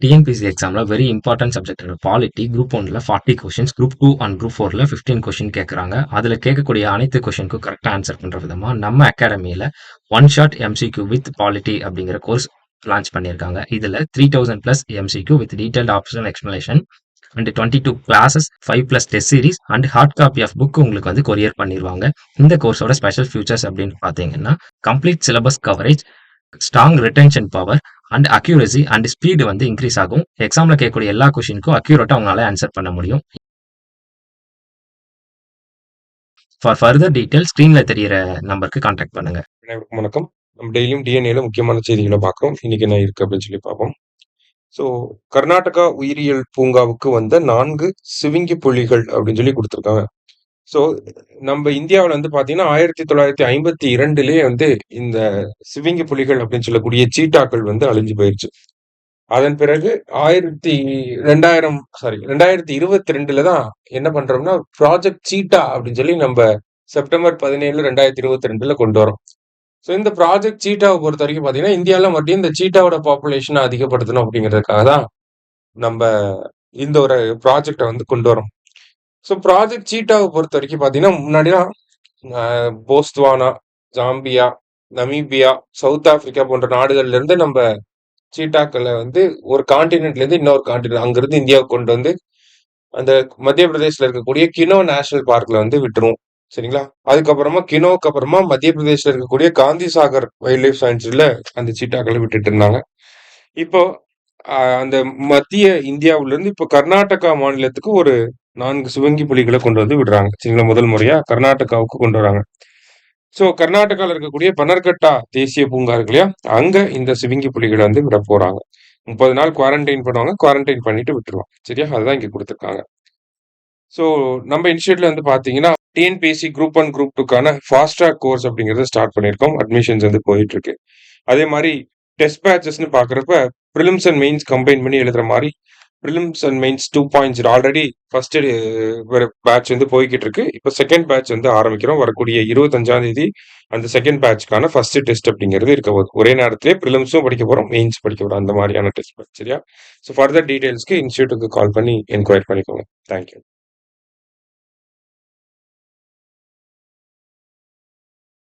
TNPSC எக்ஸாம்ல very important subject polity group 1ல 40 questions, group 2 and group 4ல 15 question கேட்குறாங்க. அதில் கேட்கக்கூடிய அனைத்து கொஷினுக்கும் கரெக்டாக ஆன்சர் பண்ணுற விதமாக நம்ம அகாடமியில் one shot MCQ with polity அப்படிங்கிற கோர்ஸ் லான்ச் பண்ணியிருக்காங்க. இதில் 3000+ MCQ with detailed optional explanation and 22 classes 5+ test series and hard copy of book உங்களுக்கு வந்து கொரியர் பண்ணிடுவாங்க. இந்த கோர்ஸோட ஸ்பெஷல் ஃபியூச்சர்ஸ் அப்படின்னு பார்த்தீங்கன்னா complete syllabus coverage, strong retention power and accuracy and speed வந்து இன்க்ரீஸ் ஆகும். எக்ஸாம்ல கேட்கக்கூடிய எல்லா கொஸ்டினுக்கும் அக்யூரேட்டா அவங்களால ஆன்சர் பண்ண முடியும். ஃபார் ஃபர்தர் டீடைல் ஸ்கிரீன்ல தெரியிற நம்பருக்கு கான்டாக்ட் பண்ணுங்க. அனைவருக்கும் வணக்கம். நம்ம டெய்லியும் டிஎன்ஏல முக்கியமான செய்திகளை பார்க்குறோம். இன்னைக்கு என்ன இருக்கு அப்படின்னு சொல்லி பார்ப்போம். ஸோ கர்நாடகா உயிரியல் பூங்காவுக்கு வந்த 4 சிவிங்கி புலிகள் அப்படின்னு சொல்லி கொடுத்துருக்காங்க. ஸோ நம்ம இந்தியாவில் வந்து பார்த்தீங்கன்னா 1952 வந்து இந்த சிவிங்கி புலிகள் அப்படின்னு சொல்லக்கூடிய சீட்டாக்கள் வந்து அழிஞ்சு போயிருச்சு. அதன் பிறகு 2022 தான் என்ன பண்றோம்னா ப்ராஜெக்ட் சீட்டா அப்படின்னு சொல்லி நம்ம செப்டம்பர் 17 2022 கொண்டு வரோம். ஸோ இந்த ப்ராஜெக்ட் சீட்டாவை பொறுத்த வரைக்கும் பார்த்தீங்கன்னா இந்தியாவில் மறுபடியும் இந்த சீட்டாவோட பாப்புலேஷனை அதிகப்படுத்தணும் அப்படிங்கிறதுக்காக தான் நம்ம இந்த ஒரு ப்ராஜெக்டை வந்து கொண்டு வரோம். ஸோ ப்ராஜெக்ட் சீட்டாவை பொறுத்த வரைக்கும் பார்த்தீங்கன்னா முன்னாடிலாம் போஸ்துவானா, ஜாம்பியா, நமீபியா, சவுத் ஆப்பிரிக்கா போன்ற நாடுகள்ல இருந்து நம்ம சீட்டாக்களை வந்து ஒரு காண்டினென்ட்ல இருந்து இன்னொரு காண்டினென்ட் அங்கிருந்து இந்தியாவுக்கு கொண்டு வந்து அந்த மத்திய பிரதேஷ்ல இருக்கக்கூடிய கினோ நேஷனல் பார்க்ல வந்து விட்டுருவோம். சரிங்களா? அதுக்கப்புறமா கினோக்கு அப்புறமா மத்திய பிரதேஷ்ல இருக்கக்கூடிய காந்தி சாகர் வைல்ட் லைஃப் சான்ச்சுரியில அந்த சீட்டாக்களை விட்டுட்டு இருந்தாங்க. இப்போ அந்த மத்திய இந்தியாவுல இருந்து இப்போ கர்நாடகா மாநிலத்துக்கு ஒரு 4 சிவங்கி புலிகளை கொண்டு வந்து விடுறாங்க. சரிங்களா? முதல் முறையா கர்நாடகாவுக்கு கொண்டு வராங்க. ஸோ கர்நாடகாவில் இருக்கக்கூடிய பனர்கட்டா தேசிய பூங்கா இருக்கு இல்லையா, அங்க இந்த சிவிங்கி புலிகளை வந்து விட போறாங்க. 30 நாள் குவாரண்டைன் பண்ணுவாங்க, குவாரண்டைன் பண்ணிட்டு விட்டுருவாங்க. சரியா? அதுதான் இங்க கொடுத்துருக்காங்க. ஸோ நம்ம இன்ஸ்டியூட்ல வந்து பாத்தீங்கன்னா டிஎன்பிஎஸ்சி குரூப் 1 குரூப் 2க்கான ஃபாஸ்ட் ட்ராக் கோர்ஸ் அப்படிங்கறத ஸ்டார்ட் பண்ணியிருக்கோம். அட்மிஷன்ஸ் வந்து போயிட்டு இருக்கு. அதே மாதிரி டெஸ்ட் பேட்சஸ்ன்னு பாக்குறப்ப ப்ரிலிம்ஸ் அண்ட் மெயின்ஸ் கம்பைன் பண்ணி எழுதுற மாதிரி prelims and mains 2.0 already first batch வந்து போய்கிட்டு இருக்கு. இப்போ செகண்ட் பேட்ச் வந்து ஆரம்பிக்கிறோம். வரக்கூடிய 25ஆம் தேதி அந்த செகண்ட் பேட்ச்க்கான ஃபர்ஸ்ட் டெஸ்ட் அப்படிங்கிறது இருக்க போகுது. ஒரே நேரத்திலே ப்ரிலிம்ஸும் படிக்க போறோம், மெயின்ஸ் படிக்க போறோம், அந்த மாதிரியான டெஸ்ட். சரியா? ஸோ ஃபர்தர் டீடைல்ஸ்க்கு இன்ஸ்டியூட்டுக்கு கால் பண்ணி என்கொயரி பண்ணிக்கோங்க. தேங்க்யூ.